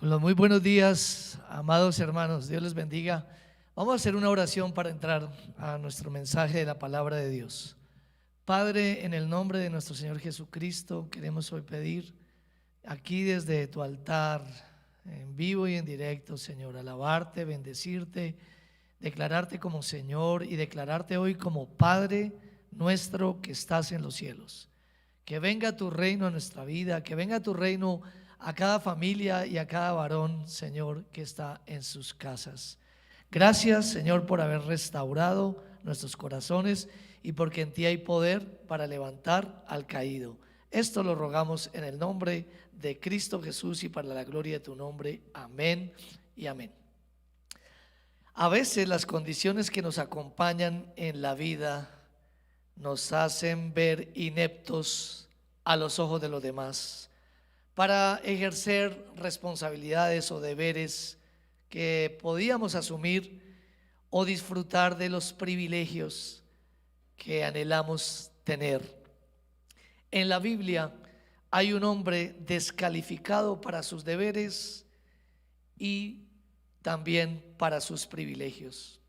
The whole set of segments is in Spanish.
Con los muy buenos días, amados hermanos, Dios les bendiga. Vamos a hacer una oración para entrar a nuestro mensaje de la palabra de Dios. Padre, en el nombre de nuestro Señor Jesucristo, queremos hoy pedir aquí desde tu altar, en vivo y en directo, Señor, alabarte, bendecirte, declararte como Señor y declararte hoy como Padre nuestro que estás en los cielos. Que venga tu reino a nuestra vida, que venga tu reino a cada familia y a cada varón, Señor, que está en sus casas. Gracias, Señor, por haber restaurado nuestros corazones y porque en ti hay poder para levantar al caído. Esto lo rogamos en el nombre de Cristo Jesús y para la gloria de tu nombre. Amén y amén. A veces las condiciones que nos acompañan en la vida nos hacen ver ineptos a los ojos de los demás para ejercer responsabilidades o deberes que podíamos asumir o disfrutar de los privilegios que anhelamos tener. En la Biblia hay un hombre descalificado para sus deberes y también para sus privilegios.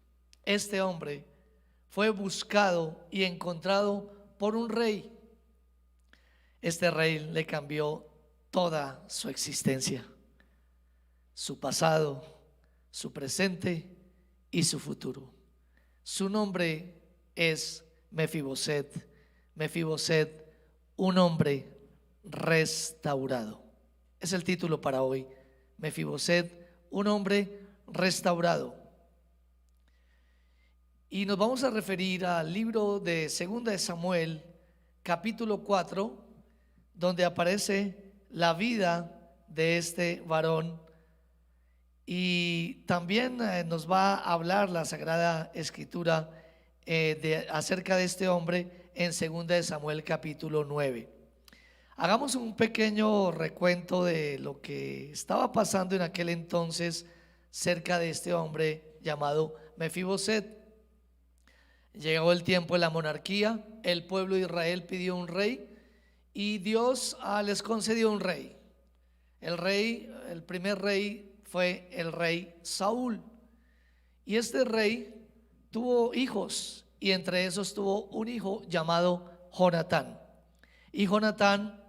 Este hombre fue buscado y encontrado por un rey. Este rey le cambió toda su existencia, su pasado, su presente y su futuro. Su nombre es Mefiboset. Mefiboset, un hombre restaurado. Es el título para hoy. Mefiboset, un hombre restaurado. Y nos vamos a referir al libro de 2 de Samuel, capítulo 4, donde aparece la vida de este varón. Y también nos va a hablar la Sagrada Escritura acerca de este hombre en 2 de Samuel, capítulo 9. Hagamos un pequeño recuento de lo que estaba pasando en aquel entonces cerca de este hombre llamado Mefiboset. Llegó el tiempo de la monarquía, el pueblo de Israel pidió un rey y Dios les concedió un rey. El primer rey fue el rey Saúl. Y este rey tuvo hijos y entre esos tuvo un hijo llamado Jonatán. Y Jonatán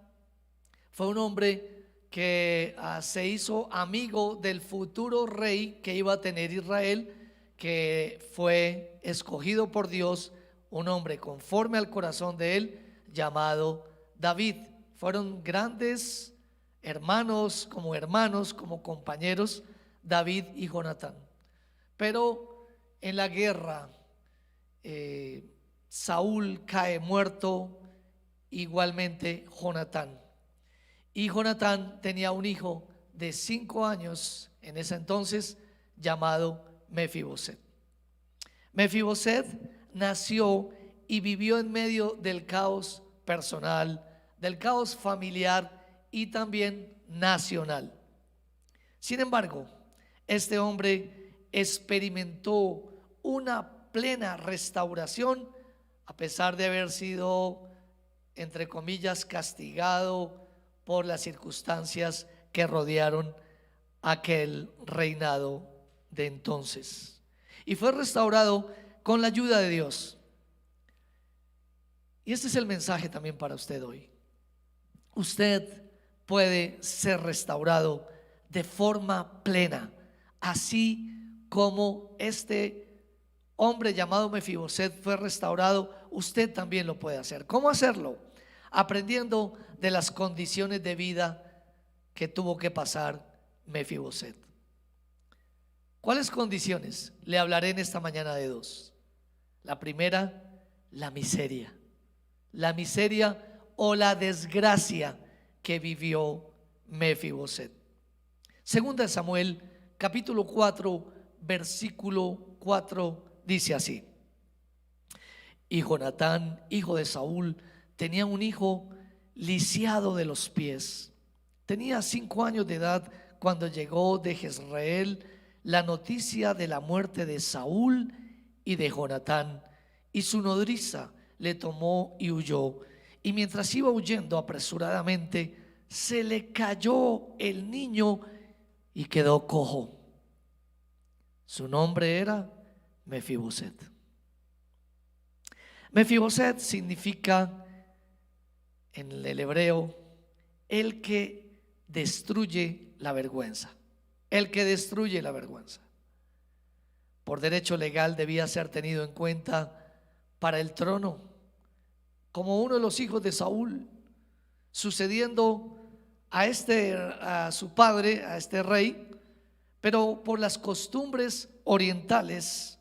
fue un hombre que se hizo amigo del futuro rey que iba a tener Israel, que fue escogido por Dios, un hombre conforme al corazón de él, llamado David. Fueron grandes hermanos, como compañeros, David y Jonatán. Pero en la guerra, Saúl cae muerto, igualmente Jonatán. Y Jonatán tenía un hijo de 5 años en ese entonces llamado Mefiboset. Mefiboset nació y vivió en medio del caos personal, del caos familiar y también nacional. Sin embargo, este hombre experimentó una plena restauración a pesar de haber sido, entre comillas, castigado por las circunstancias que rodearon aquel reinado de entonces. Y fue restaurado con la ayuda de Dios. Y este es el mensaje también para usted hoy. Usted puede ser restaurado de forma plena, así como este hombre llamado Mefiboset fue restaurado. Usted también lo puede hacer. ¿Cómo hacerlo? Aprendiendo de las condiciones de vida que tuvo que pasar Mefiboset. ¿Cuáles condiciones? Le hablaré en esta mañana de dos. La primera, la miseria. La miseria o la desgracia que vivió Mefiboset. Segunda de Samuel, capítulo 4, versículo 4, dice así: y Jonatán, hijo de Saúl, tenía un hijo lisiado de los pies. Tenía 5 años de edad cuando llegó de Jezreel la noticia de la muerte de Saúl y de Jonatán, y su nodriza le tomó y huyó. Y mientras iba huyendo apresuradamente, se le cayó el niño y quedó cojo. Su nombre era Mefiboset. Mefiboset significa en el hebreo el que destruye la vergüenza. El que destruye la vergüenza. Por derecho legal debía ser tenido en cuenta para el trono como uno de los hijos de Saúl, sucediendo a su padre, a este rey. Pero por las costumbres orientales,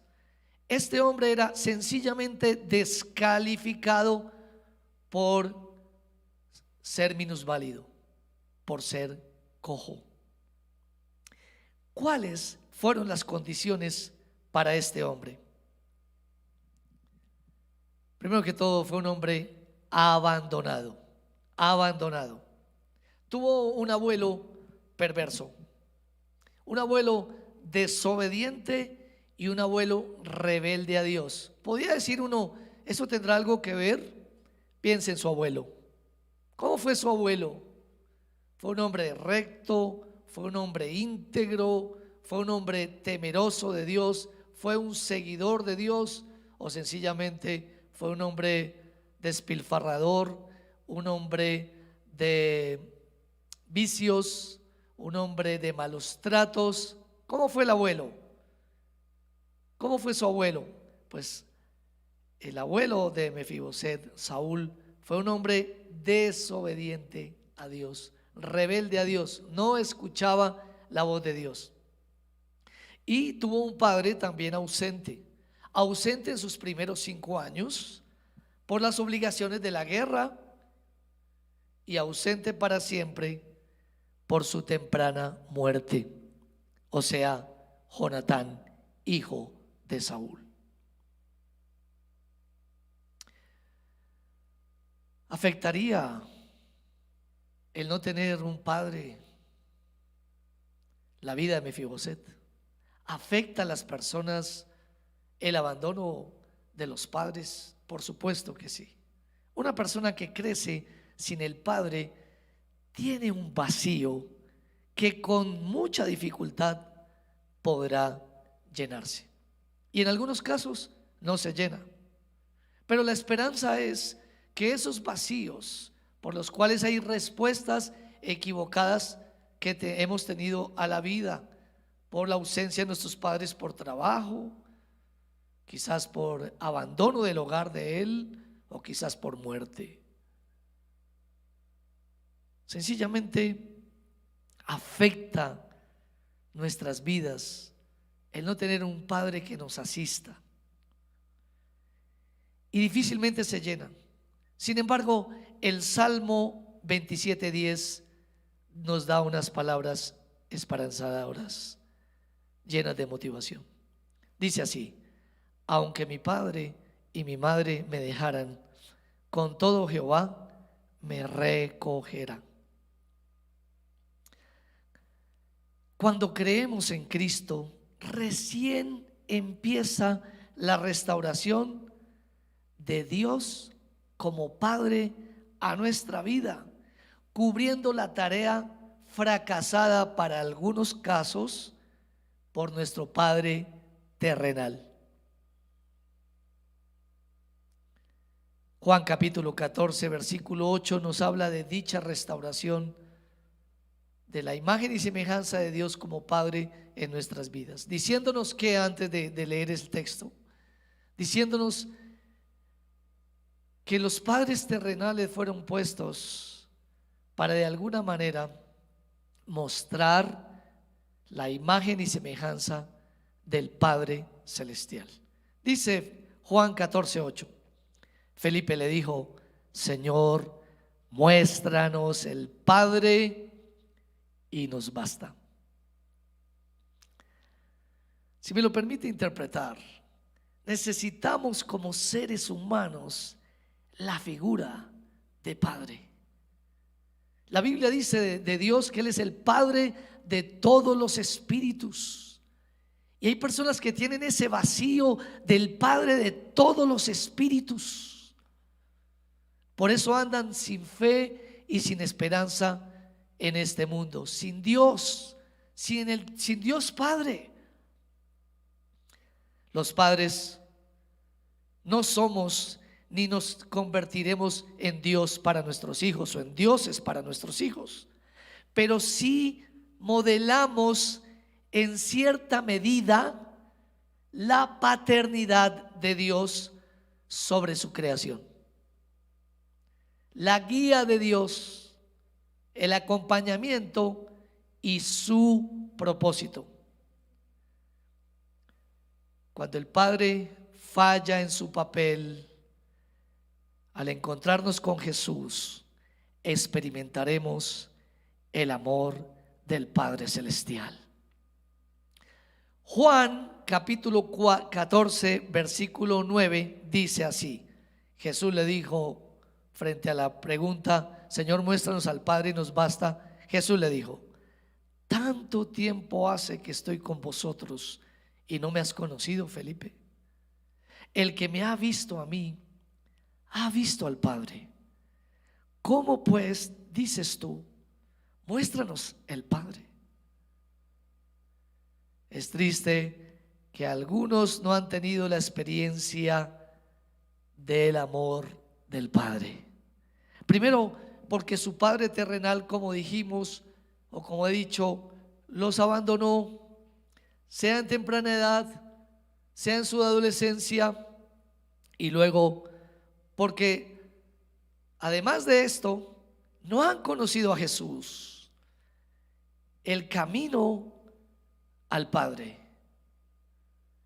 este hombre era sencillamente descalificado por ser minusválido, por ser cojo. ¿Cuáles fueron las condiciones para este hombre? Primero que todo, fue un hombre abandonado. Tuvo un abuelo perverso, un abuelo desobediente y un abuelo rebelde a Dios. ¿Podría decir uno, eso tendrá algo que ver? Piense en su abuelo. ¿Cómo fue su abuelo? Fue un hombre recto, fue un hombre íntegro, fue un hombre temeroso de Dios, fue un seguidor de Dios, o sencillamente fue un hombre despilfarrador, un hombre de vicios, un hombre de malos tratos. ¿Cómo fue el abuelo? ¿Cómo fue su abuelo? Pues el abuelo de Mefiboset, Saúl, fue un hombre desobediente a Dios, rebelde a Dios, no escuchaba la voz de Dios. Y tuvo un padre también ausente en sus primeros 5 años por las obligaciones de la guerra y ausente para siempre por su temprana muerte, o sea, Jonatán, hijo de Saúl. ¿Afectaría el no tener un padre la vida de Mefiboset? ¿Afecta a las personas el abandono de los padres? Por supuesto que sí. Una persona que crece sin el padre tiene un vacío que con mucha dificultad podrá llenarse. Y en algunos casos no se llena. Pero la esperanza es que esos vacíos por los cuales hay respuestas equivocadas que hemos tenido a la vida, por la ausencia de nuestros padres por trabajo, quizás por abandono del hogar de él, o quizás por muerte. Sencillamente afecta nuestras vidas el no tener un padre que nos asista, y difícilmente se llenan. Sin embargo, el Salmo 27:10 nos da unas palabras esperanzadoras, llenas de motivación. Dice así: aunque mi padre y mi madre me dejaran, con todo Jehová me recogerá. Cuando creemos en Cristo, recién empieza la restauración de Dios como Padre a nuestra vida, cubriendo la tarea fracasada para algunos casos por nuestro Padre terrenal. Juan capítulo 14 versículo 8 nos habla de dicha restauración de la imagen y semejanza de Dios como Padre en nuestras vidas, diciéndonos que antes de leer el texto, diciéndonos que los padres terrenales fueron puestos para de alguna manera mostrar la imagen y semejanza del Padre celestial. Dice Juan 14:8, Felipe le dijo: Señor, muéstranos el Padre y nos basta. Si me lo permite interpretar, necesitamos como seres humanos la figura de Padre. La Biblia dice de Dios que Él es el Padre de todos los espíritus. Y hay personas que tienen ese vacío del Padre de todos los espíritus. Por eso andan sin fe y sin esperanza en este mundo, sin Dios, sin Dios Padre. Los padres no somos ni nos convertiremos en Dios para nuestros hijos o en dioses para nuestros hijos, pero sí modelamos en cierta medida la paternidad de Dios sobre su creación, la guía de Dios, el acompañamiento y su propósito. Cuando el Padre falla en su papel, al encontrarnos con Jesús, experimentaremos el amor del Padre Celestial. Juan capítulo 14 versículo 9 dice así: Jesús le dijo frente a la pregunta, Señor, muéstranos al Padre y nos basta. Jesús le dijo: tanto tiempo hace que estoy con vosotros y no me has conocido, Felipe. El que me ha visto a mí ha visto al Padre. ¿Cómo pues dices tú, muéstranos el Padre? Es triste que algunos no han tenido la experiencia del amor del Padre. Primero, porque su padre terrenal, como dijimos o como he dicho, los abandonó, sea en temprana edad, sea en su adolescencia, y luego porque además de esto no han conocido a Jesús, el camino al Padre.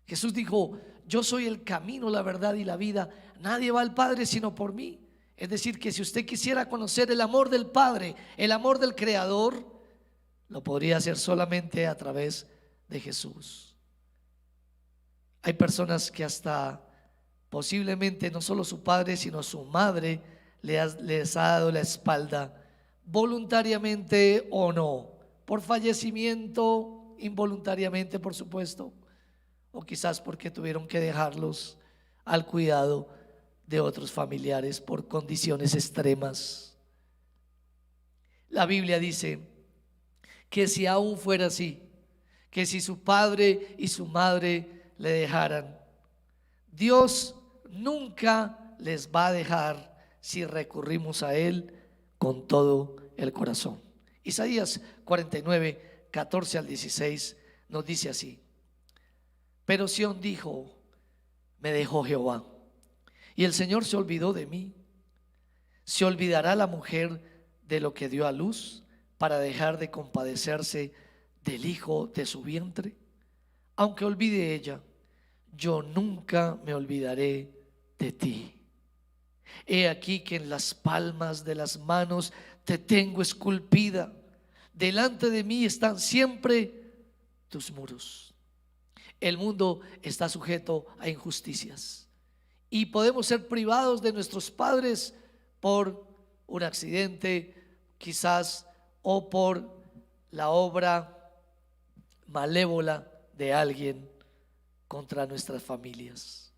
Jesús dijo: yo soy el camino, la verdad y la vida, nadie va al Padre sino por mí. Es decir, que si usted quisiera conocer el amor del Padre, el amor del Creador, lo podría hacer solamente a través de Jesús. Hay personas que hasta posiblemente no solo su padre sino su madre les ha dado la espalda, voluntariamente o no, por fallecimiento, involuntariamente por supuesto, o quizás porque tuvieron que dejarlos al cuidado de otros familiares por condiciones extremas. La Biblia dice que si aún fuera así, que si su padre y su madre le dejaran, Dios nunca les va a dejar si recurrimos a Él con todo el corazón. Isaías 49, 14 al 16 nos dice así: pero Sión dijo, me dejó Jehová, y el Señor se olvidó de mí. ¿Se olvidará la mujer de lo que dio a luz para dejar de compadecerse del hijo de su vientre? Aunque olvide ella, yo nunca me olvidaré de ti. He aquí que en las palmas de las manos te tengo esculpida, delante de mí están siempre tus muros. El mundo está sujeto a injusticias y podemos ser privados de nuestros padres por un accidente quizás, o por la obra malévola de alguien contra nuestras familias.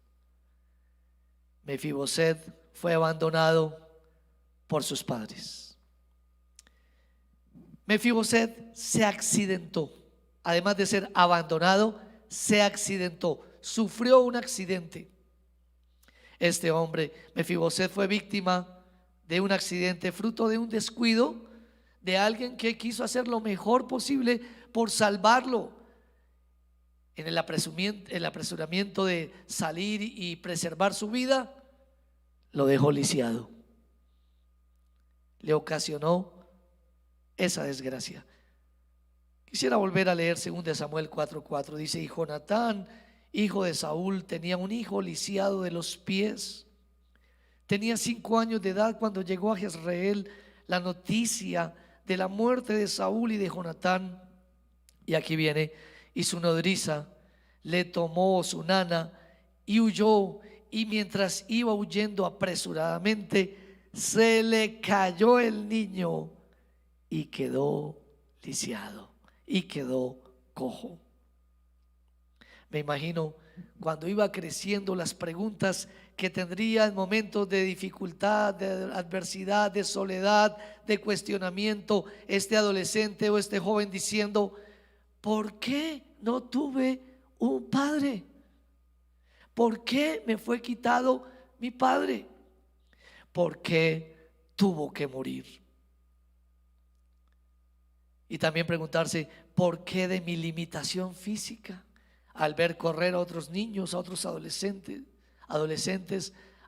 Mefiboset fue abandonado por sus padres. Mefiboset se accidentó, además de ser abandonado, se accidentó, sufrió un accidente. Este hombre, Mefiboset, fue víctima de un accidente fruto de un descuido de alguien que quiso hacer lo mejor posible por salvarlo. En el apresuramiento de salir y preservar su vida, lo dejó lisiado. Le ocasionó esa desgracia. Quisiera volver a leer 2 Samuel 4:4. Dice: y Jonatán, hijo de Saúl, tenía un hijo lisiado de los pies. Tenía 5 años de edad cuando llegó a Jezreel la noticia de la muerte de Saúl y de Jonatán. Y aquí viene: y su nodriza le tomó su nana y huyó, y mientras iba huyendo apresuradamente, se le cayó el niño y quedó lisiado y quedó cojo. Me imagino cuando iba creciendo las preguntas que tendría en momentos de dificultad, de adversidad, de soledad, de cuestionamiento, este adolescente o este joven diciendo: ¿por qué no tuve un padre? ¿Por qué me fue quitado mi padre? ¿Por qué tuvo que morir? Y también preguntarse, ¿por qué de mi limitación física? Al ver correr a otros niños, a otros adolescentes,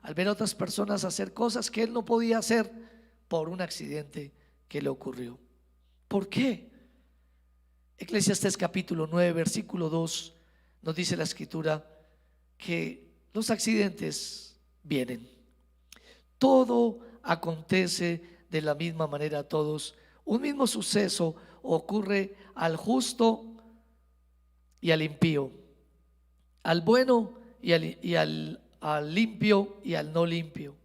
al ver a otras personas hacer cosas que él no podía hacer por un accidente que le ocurrió. ¿Por qué? Eclesiastés capítulo 9 versículo 2 nos dice la escritura que los accidentes vienen. Todo acontece de la misma manera a todos. Un mismo suceso ocurre al justo y al impío, al bueno al limpio y al no limpio,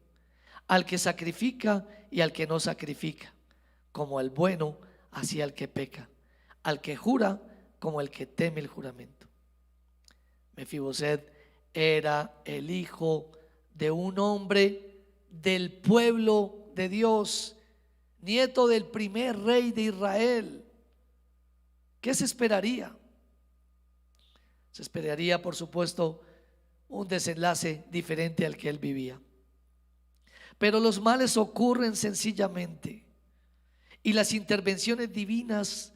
al que sacrifica y al que no sacrifica, como al bueno así al que peca, al que jura como el que teme el juramento. Mefiboset era el hijo de un hombre del pueblo de Dios, nieto del primer rey de Israel. ¿Qué se esperaría? Se esperaría, por supuesto, un desenlace diferente al que él vivía. Pero los males ocurren sencillamente, y las intervenciones divinas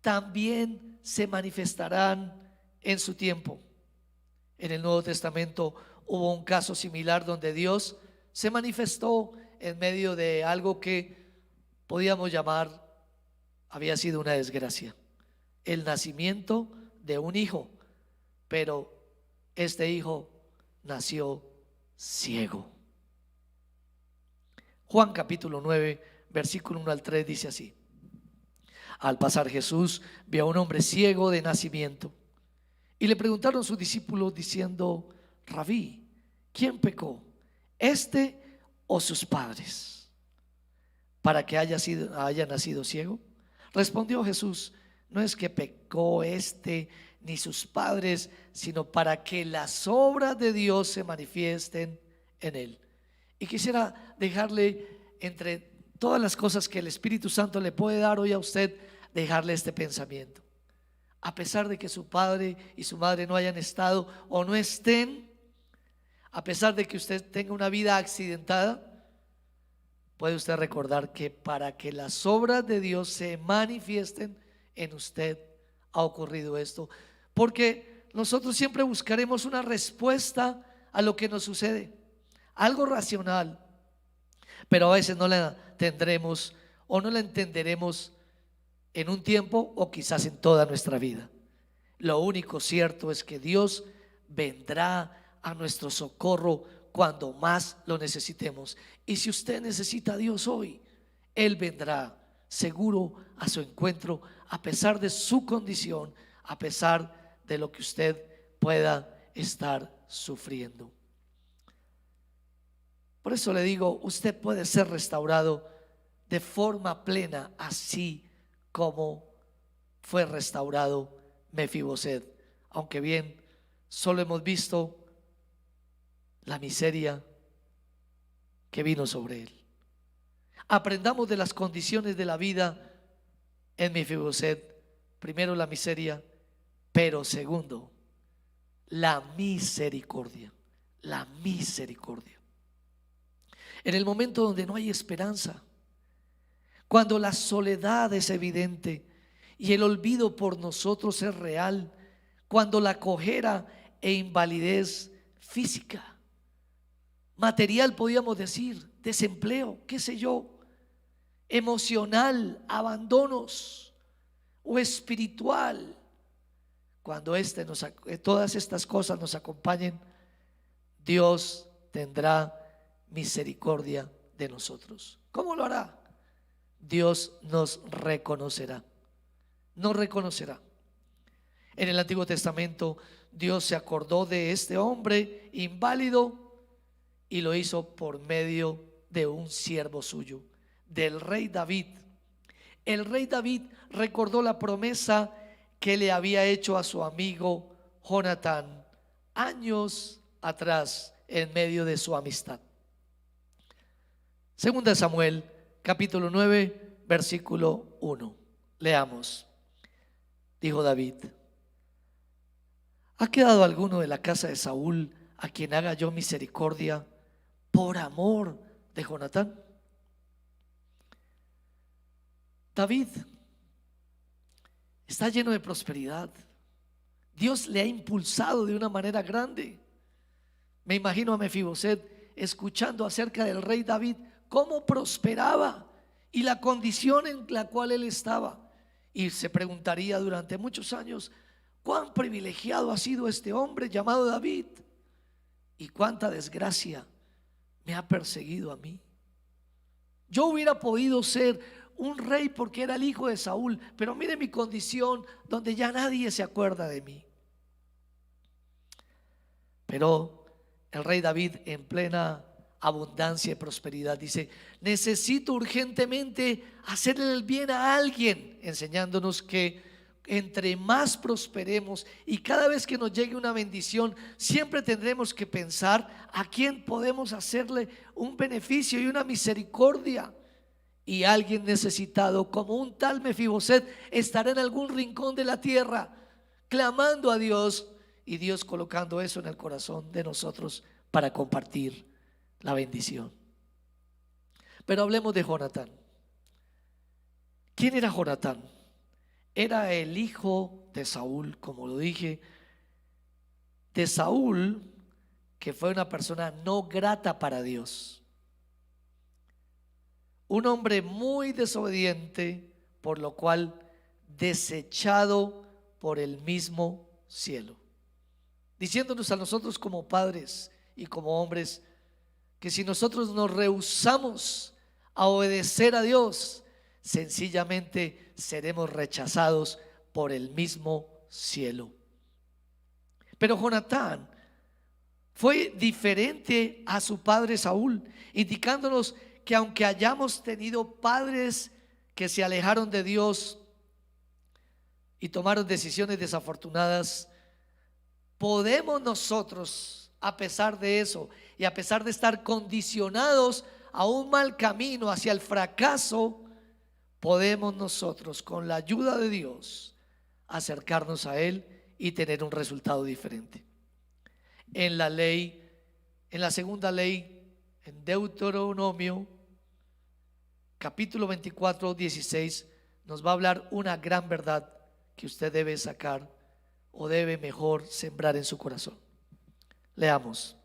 también se manifestarán en su tiempo. En el Nuevo Testamento hubo un caso similar donde Dios se manifestó en medio de algo que podíamos llamar, había sido una desgracia, el nacimiento de un hijo, pero este hijo nació ciego. Juan capítulo 9 versículo 1 al 3 dice así: al pasar Jesús vio a un hombre ciego de nacimiento, y le preguntaron sus discípulos diciendo: Rabí, ¿quién pecó, este o sus padres, para que haya nacido ciego? Respondió Jesús: no es que pecó este ni sus padres, sino para que las obras de Dios se manifiesten en él. Y quisiera dejarle, entre todas las cosas que el Espíritu Santo le puede dar hoy a usted, dejarle este pensamiento. A pesar de que su padre y su madre no hayan estado o no estén, a pesar de que usted tenga una vida accidentada, puede usted recordar que para que las obras de Dios se manifiesten en usted ha ocurrido esto. Porque nosotros siempre buscaremos una respuesta a lo que nos sucede, algo racional, pero a veces no la tendremos o no la entenderemos en un tiempo o quizás en toda nuestra vida. Lo único cierto es que Dios vendrá a nuestro socorro cuando más lo necesitemos. Y si usted necesita a Dios hoy, Él vendrá seguro a su encuentro, a pesar de su condición, a pesar de lo que usted pueda estar sufriendo. Por eso le digo, usted puede ser restaurado de forma plena, así como fue restaurado Mefiboset. Aunque bien, solo hemos visto la miseria que vino sobre él. Aprendamos de las condiciones de la vida en Mefiboset. Primero, la miseria, pero segundo, la misericordia. La misericordia. En el momento donde no hay esperanza, cuando la soledad es evidente y el olvido por nosotros es real, cuando la cojera e invalidez física, material, podríamos decir, desempleo, qué sé yo, emocional, abandonos, o espiritual, cuando todas estas cosas nos acompañen, Dios tendrá misericordia de nosotros. ¿Cómo lo hará? Dios nos reconocerá. Nos reconocerá. En el Antiguo Testamento Dios se acordó de este hombre inválido y lo hizo por medio de un siervo suyo, del rey David. El rey David recordó la promesa que le había hecho a su amigo Jonatán años atrás en medio de su amistad. Segunda de Samuel capítulo 9 versículo 1. Leamos: dijo David: ¿ha quedado alguno de la casa de Saúl a quien haga yo misericordia por amor de Jonatán? David está lleno de prosperidad. Dios le ha impulsado de una manera grande. Me imagino a Mefiboset escuchando acerca del rey David, cómo prosperaba y la condición en la cual él estaba, y se preguntaría durante muchos años: cuán privilegiado ha sido este hombre llamado David, y cuánta desgracia me ha perseguido a mí. Yo hubiera podido ser un rey porque era el hijo de Saúl, pero mire mi condición, donde ya nadie se acuerda de mí. Pero el rey David, en plena abundancia y prosperidad, dice: necesito urgentemente hacerle el bien a alguien, enseñándonos que entre más prosperemos y cada vez que nos llegue una bendición, siempre tendremos que pensar a quién podemos hacerle un beneficio y una misericordia. Y alguien necesitado como un tal Mefiboset estará en algún rincón de la tierra clamando a Dios, y Dios colocando eso en el corazón de nosotros para compartir la bendición. Pero hablemos de Jonatán. ¿Quién era Jonatán? Era el hijo de Saúl, como lo dije, de Saúl, que fue una persona no grata para Dios, un hombre muy desobediente, por lo cual desechado por el mismo cielo, diciéndonos a nosotros como padres y como hombres que si nosotros nos rehusamos a obedecer a Dios, sencillamente seremos rechazados por el mismo cielo. Pero Jonatán fue diferente a su padre Saúl, indicándonos que aunque hayamos tenido padres que se alejaron de Dios y tomaron decisiones desafortunadas, podemos nosotros, a pesar de eso y a pesar de estar condicionados a un mal camino, hacia el fracaso, podemos nosotros, con la ayuda de Dios, acercarnos a Él y tener un resultado diferente. En la ley, en la segunda ley, en Deuteronomio capítulo 24, 16, nos va a hablar una gran verdad que usted debe sacar, o debe mejor sembrar en su corazón. Leamos: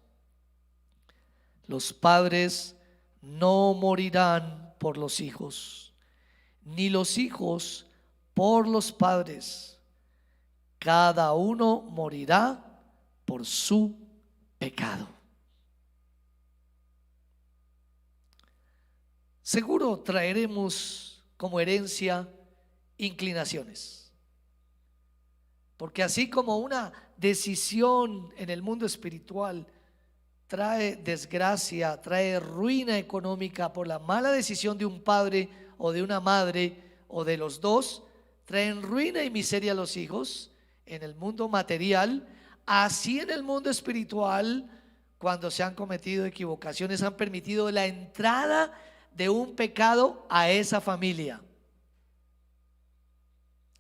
los padres no morirán por los hijos, ni los hijos por los padres. Cada uno morirá por su pecado. Seguro traeremos como herencia inclinaciones, porque así como una decisión en el mundo espiritual trae desgracia, trae ruina económica por la mala decisión de un padre o de una madre o de los dos, traen ruina y miseria a los hijos en el mundo material, así en el mundo espiritual, cuando se han cometido equivocaciones, han permitido la entrada de un pecado a esa familia.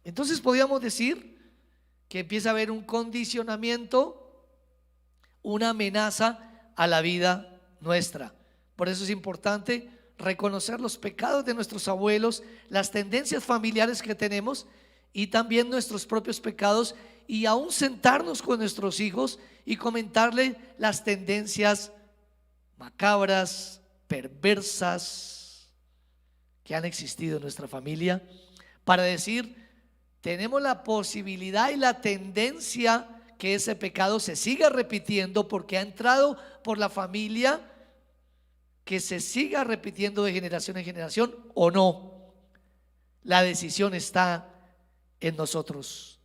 Entonces podríamos decir que empieza a haber un condicionamiento, una amenaza a la vida nuestra. Por eso es importante reconocer los pecados de nuestros abuelos, las tendencias familiares que tenemos y también nuestros propios pecados, y aún sentarnos con nuestros hijos y comentarle las tendencias macabras, perversas que han existido en nuestra familia, para decir: tenemos la posibilidad y la tendencia que ese pecado se siga repitiendo porque ha entrado por la familia, que se siga repitiendo de generación en generación o no. La decisión está en nosotros.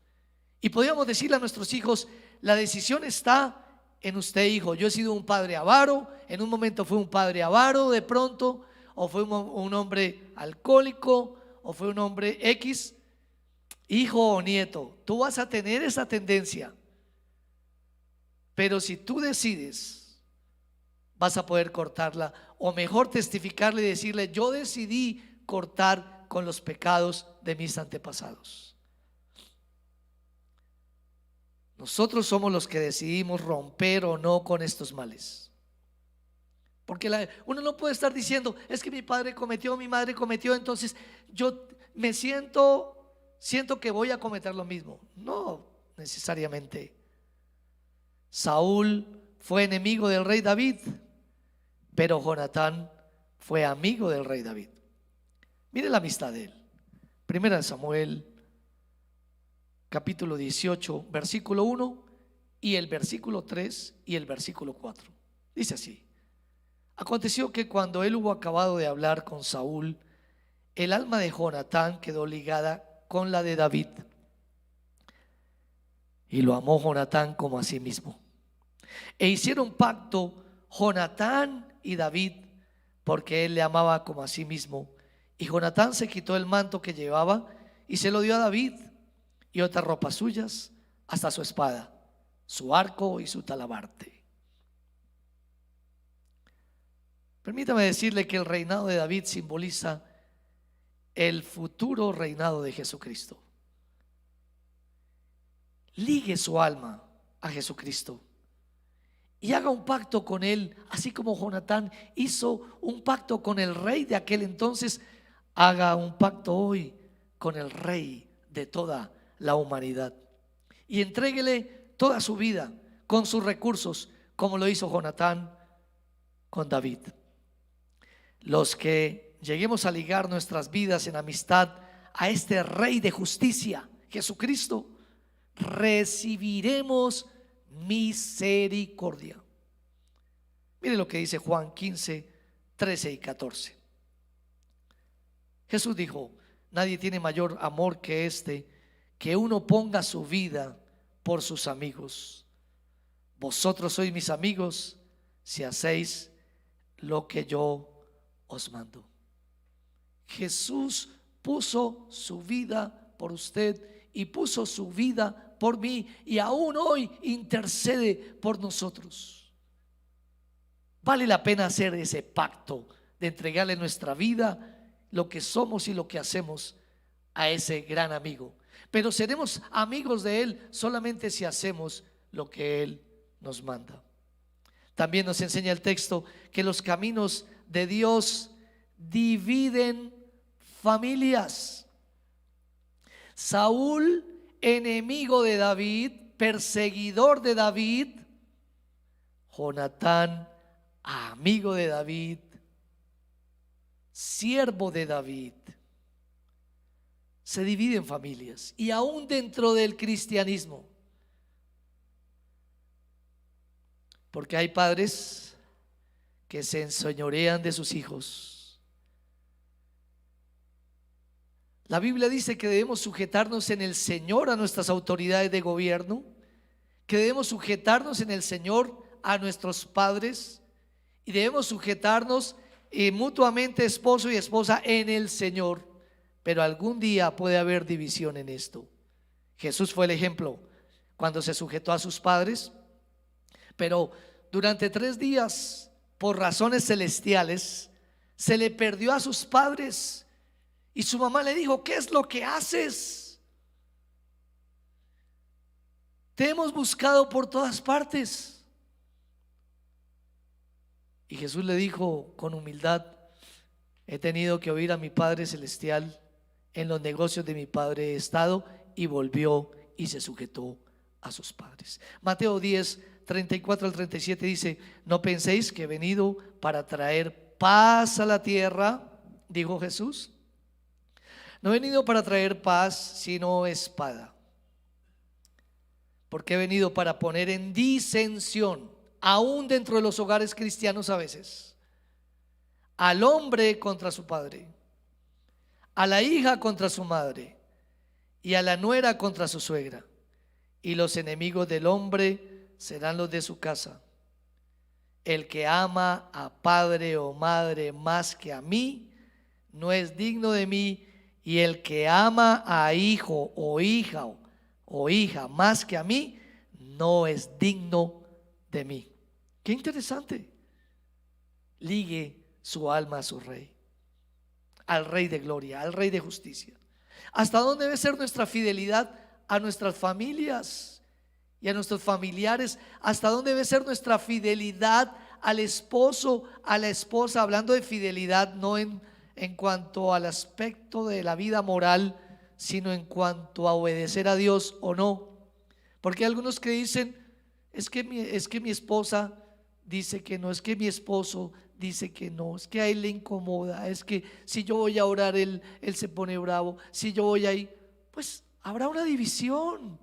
Y podríamos decirle a nuestros hijos: la decisión está en usted, hijo. Yo he sido un padre avaro, en un momento fue un padre avaro de pronto, o fue un hombre alcohólico, o fue un hombre X. Hijo o nieto, tú vas a tener esa tendencia, pero si tú decides, vas a poder cortarla, o mejor testificarle y decirle: yo decidí cortar con los pecados de mis antepasados. Nosotros somos los que decidimos romper o no con estos males. Porque uno no puede estar diciendo, es que mi padre cometió, mi madre cometió, entonces yo me siento que voy a cometer lo mismo. No necesariamente. Saúl fue enemigo del rey David, pero Jonatán fue amigo del rey David. Mire la amistad de él. Primera de Samuel, capítulo 18, versículo 1 y el versículo 3 y el versículo 4. Dice así: aconteció que cuando él hubo acabado de hablar con Saúl, el alma de Jonatán quedó ligada con la de David, y lo amó Jonatán como a sí mismo. E hicieron pacto Jonatán y David, porque él le amaba como a sí mismo. Y Jonatán se quitó el manto que llevaba y se lo dio a David, y otras ropas suyas, hasta su espada, su arco y su talabarte. Permítame decirle que el reinado de David simboliza el futuro reinado de Jesucristo. Ligue su alma a Jesucristo y haga un pacto con él, así como Jonatán hizo un pacto con el rey de aquel entonces. Haga un pacto hoy con el rey de toda la humanidad y entréguele toda su vida con sus recursos, como lo hizo Jonatán con David. Los que lleguemos a ligar nuestras vidas en amistad a este rey de justicia, Jesucristo, recibiremos misericordia. Mire lo que dice Juan 15, 13 y 14. Jesús dijo: nadie tiene mayor amor que este, que uno ponga su vida por sus amigos. Vosotros sois mis amigos si hacéis lo que yo os mando. Jesús puso su vida por usted y puso su vida por mí, y aún hoy intercede por nosotros. Vale la pena hacer ese pacto de entregarle nuestra vida, lo que somos y lo que hacemos, a ese gran amigo. Pero seremos amigos de él solamente si hacemos lo que él nos manda. También nos enseña el texto que los caminos de Dios dividen familias. Saúl, enemigo de David, perseguidor de David. Jonatán, amigo de David, siervo de David. Se dividen familias, y aún dentro del cristianismo, porque hay padres que se enseñorean de sus hijos. La Biblia dice que debemos sujetarnos en el Señor a nuestras autoridades de gobierno, que debemos sujetarnos en el Señor a nuestros padres, y debemos sujetarnos mutuamente, esposo y esposa, en el Señor. Pero algún día puede haber división en esto. Jesús fue el ejemplo cuando se sujetó a sus padres, pero durante 3 días, por razones celestiales, se le perdió a sus padres, y su mamá le dijo: ¿qué es lo que haces? Te hemos buscado por todas partes. Y Jesús le dijo con humildad: he tenido que oír a mi Padre Celestial, en los negocios de mi Padre he estado. Y volvió y se sujetó a sus padres. Mateo 10, 34 al 37 dice: no penséis que he venido para traer paz a la tierra, dijo Jesús. No he venido para traer paz, sino espada. Porque he venido para poner en disensión, aún dentro de los hogares cristianos a veces, al hombre contra su padre, a la hija contra su madre, y a la nuera contra su suegra. Y los enemigos del hombre serán los de su casa. El que ama a padre o madre más que a mí, no es digno de mí. Y el que ama a hijo o hija más que a mí, no es digno de mí. Qué interesante. Ligue su alma a su rey, al rey de gloria, al rey de justicia. ¿Hasta dónde debe ser nuestra fidelidad a nuestras familias y a nuestros familiares, hasta dónde debe ser nuestra fidelidad al esposo, a la esposa, hablando de fidelidad no en cuanto al aspecto de la vida moral, sino en cuanto a obedecer a Dios o no. Porque hay algunos que dicen, es que mi esposa dice que no, es que mi esposo dice que no, es que a él le incomoda, es que si yo voy a orar él se pone bravo, si yo voy ahí, pues habrá una división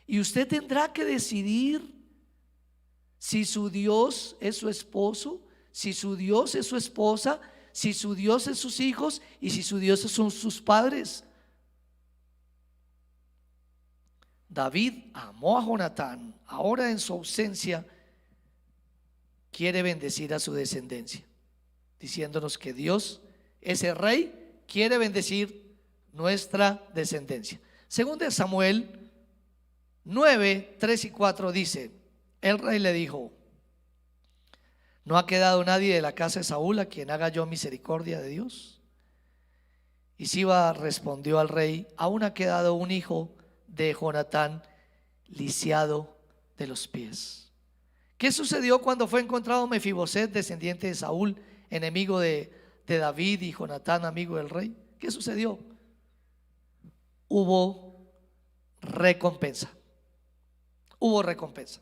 y usted tendrá que decidir si su Dios es su esposo, si su Dios es su esposa, si su Dios es sus hijos y si su Dios son sus padres. David amó a Jonatán, ahora en su ausencia quiere bendecir a su descendencia, diciéndonos que Dios, ese rey, quiere bendecir nuestra descendencia. Según de Samuel 9, 3 y 4 dice: el rey le dijo: ¿no ha quedado nadie de la casa de Saúl a quien haga yo misericordia de Dios? Y Siba respondió al rey: aún ha quedado un hijo de Jonatán lisiado de los pies. ¿Qué sucedió cuando fue encontrado Mefiboset, descendiente de Saúl, enemigo de David, y Jonatán, amigo del rey? ¿Qué sucedió? Hubo recompensa. Hubo recompensa.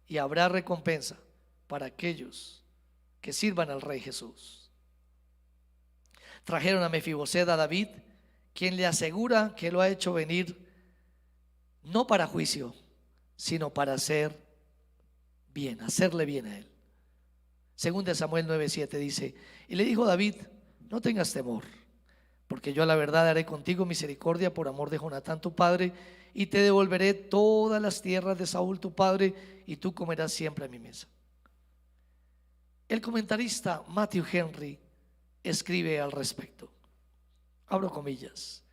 Y habrá recompensa para aquellos que sirvan al rey Jesús. Trajeron a Mefiboset a David, quien le asegura que lo ha hecho venir no para juicio, sino para hacer bien, hacerle bien a él. Según de Samuel 9:7 dice: y le dijo David: no tengas temor, porque yo a la verdad haré contigo misericordia por amor de Jonatán tu padre, y te devolveré todas las tierras de Saúl tu padre, y tú comerás siempre a mi mesa. El comentarista Matthew Henry escribe al respecto, abro comillas: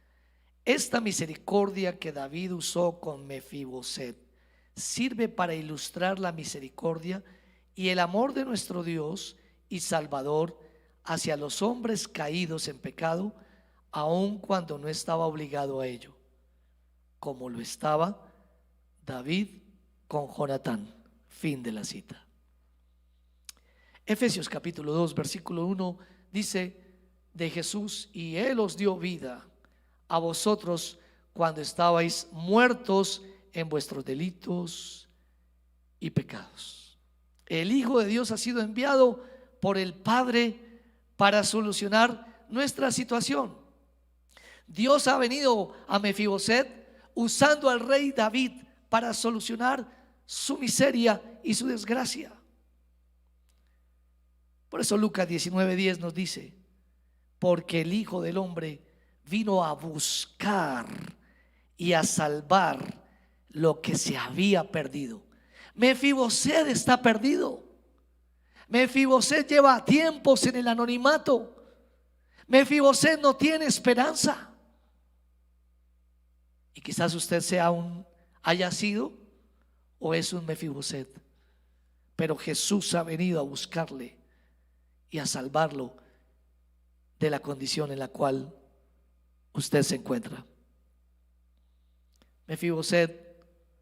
esta misericordia que David usó con Mefiboset sirve para ilustrar la misericordia y el amor de nuestro Dios y Salvador hacia los hombres caídos en pecado, aun cuando no estaba obligado a ello, como lo estaba David con Jonatán. Fin de la cita. Efesios capítulo 2 versículo 1 dice de Jesús: y Él os dio vida a vosotros cuando estabais muertos en vuestros delitos y pecados. El Hijo de Dios ha sido enviado por el Padre para solucionar nuestra situación. Dios ha venido a Mefiboset usando al rey David para solucionar su miseria y su desgracia. Por eso Lucas 19:10 nos dice: porque el Hijo del Hombre vino a buscar y a salvar lo que se había perdido. Mefiboset está perdido. Mefiboset lleva tiempos en el anonimato. Mefiboset no tiene esperanza. Y quizás usted haya sido o es un Mefiboset, pero Jesús ha venido a buscarle y a salvarlo de la condición en la cual usted se encuentra. Mefiboset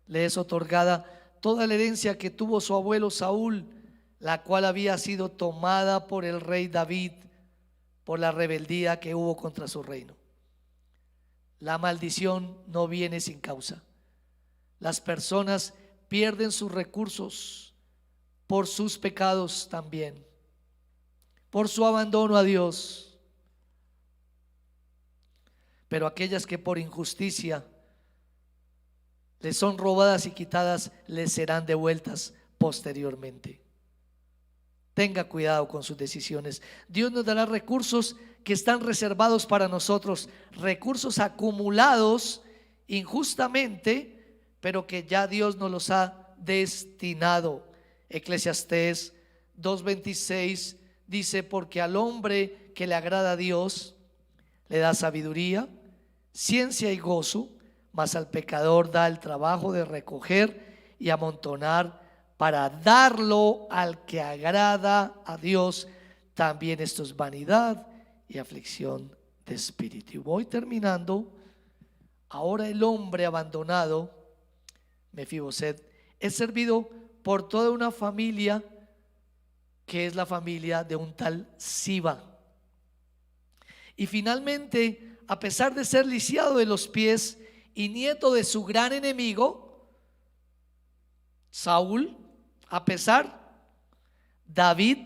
le es otorgada toda la herencia que tuvo su abuelo Saúl, la cual había sido tomada por el rey David por la rebeldía que hubo contra su reino. La maldición no viene sin causa. Las personas pierden sus recursos por sus pecados también, por su abandono a Dios. Pero aquellas que por injusticia les son robadas y quitadas, les serán devueltas posteriormente. Tenga cuidado con sus decisiones. Dios nos dará recursos que están reservados para nosotros, recursos acumulados injustamente, pero que ya Dios nos los ha destinado. Eclesiastés 2:26 dice: porque al hombre que le agrada a Dios le da sabiduría, ciencia y gozo, mas al pecador da el trabajo de recoger y amontonar para darlo al que agrada a Dios. También esto es vanidad y aflicción de espíritu. Y voy terminando. Ahora el hombre abandonado Mefiboset, es servido por toda una familia que es la familia de un tal Siba. Y finalmente, a pesar de ser lisiado de los pies y nieto de su gran enemigo Saúl, a pesar, David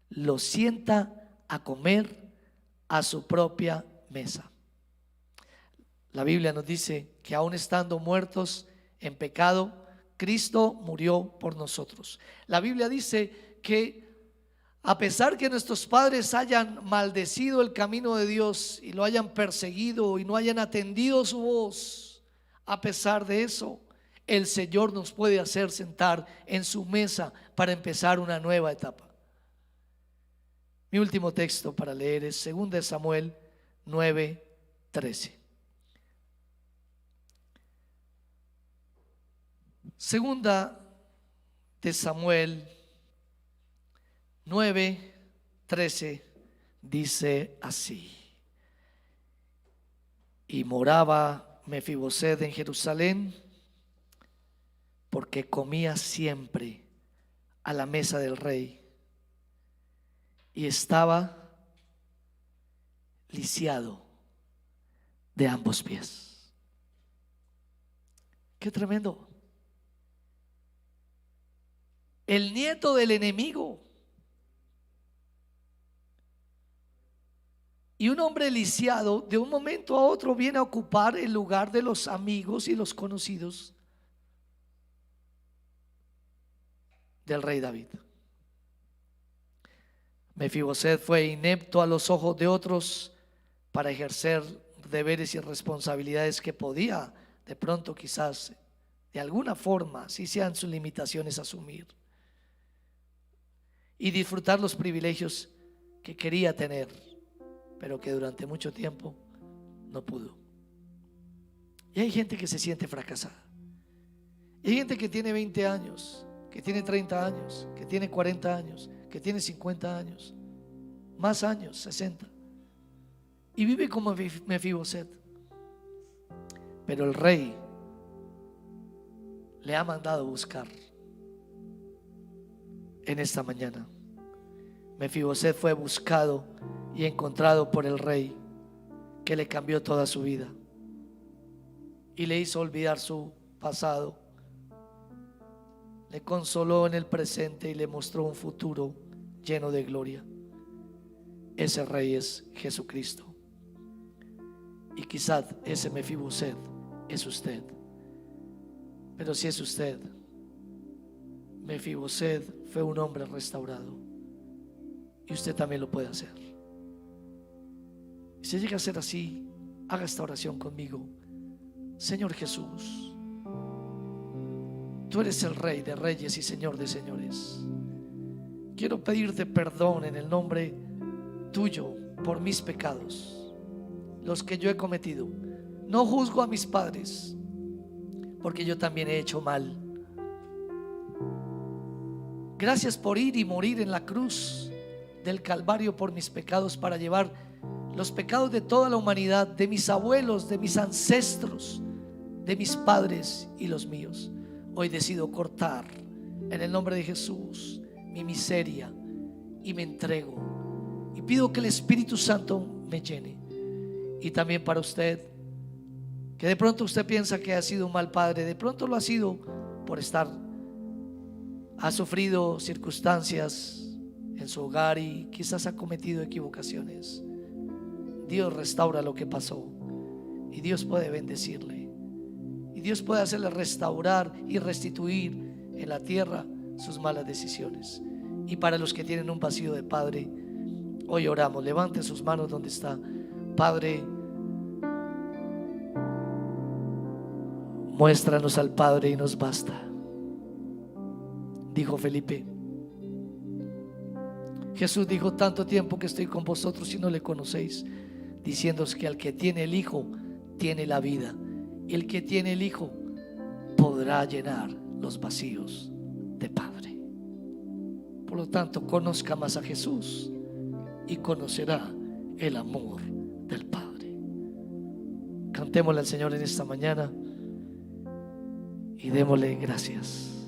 lo sienta a comer a su propia mesa. La Biblia nos dice que aun estando muertos en pecado, Cristo murió por nosotros. La Biblia dice que a pesar que nuestros padres hayan maldecido el camino de Dios y lo hayan perseguido y no hayan atendido su voz, a pesar de eso, el Señor nos puede hacer sentar en su mesa para empezar una nueva etapa. Mi último texto para leer es 2 Samuel 9:13. Segunda de Samuel 9:13 dice así: y moraba Mefiboset en Jerusalén, porque comía siempre a la mesa del rey y estaba lisiado de ambos pies. Qué tremendo. El nieto del enemigo y un hombre lisiado de un momento a otro viene a ocupar el lugar de los amigos y los conocidos del rey David. Mefiboset fue inepto a los ojos de otros para ejercer deberes y responsabilidades que podía de pronto, quizás de alguna forma, si sean sus limitaciones, asumir y disfrutar los privilegios que quería tener, pero que durante mucho tiempo no pudo. Y hay gente que se siente fracasada. Y hay gente que tiene 20 años, que tiene 30 años, que tiene 40 años, que tiene 50 años, más años, 60, y vive como Mefiboset. Pero el rey le ha mandado buscar en esta mañana. Mefiboset fue buscado y encontrado por el rey, que le cambió toda su vida y le hizo olvidar su pasado, le consoló en el presente y le mostró un futuro lleno de gloria. Ese rey es Jesucristo. Y quizás ese Mefiboset es usted. Pero si es usted, Mefiboset fue un hombre restaurado, y usted también lo puede hacer. Y si llega a ser así, haga esta oración conmigo. Señor Jesús, tú eres el Rey de reyes y Señor de señores. Quiero pedirte perdón en el nombre tuyo por mis pecados, los que yo he cometido. No juzgo a mis padres, porque yo también he hecho mal. Gracias por ir y morir en la cruz del Calvario por mis pecados, para llevar los pecados de toda la humanidad, de mis abuelos, de mis ancestros, de mis padres y los míos. Hoy decido cortar en el nombre de Jesús mi miseria y me entrego y pido que el Espíritu Santo me llene. Y también para usted, que de pronto usted piensa que ha sido un mal padre, de pronto lo ha sido por ha sufrido circunstancias en su hogar y quizás ha cometido equivocaciones. Dios restaura lo que pasó y Dios puede bendecirle, y Dios puede hacerle restaurar y restituir en la tierra sus malas decisiones. Y para los que tienen un vacío de padre, hoy oramos. Levante sus manos donde está. Padre, muéstranos al Padre y nos basta, dijo Felipe. Jesús dijo: tanto tiempo que estoy con vosotros y no le conocéis, diciéndoos que al que tiene el Hijo tiene la vida, y el que tiene el Hijo podrá llenar los vacíos de Padre. Por lo tanto, conozca más a Jesús y conocerá el amor del Padre. Cantémosle al Señor en esta mañana y démosle gracias.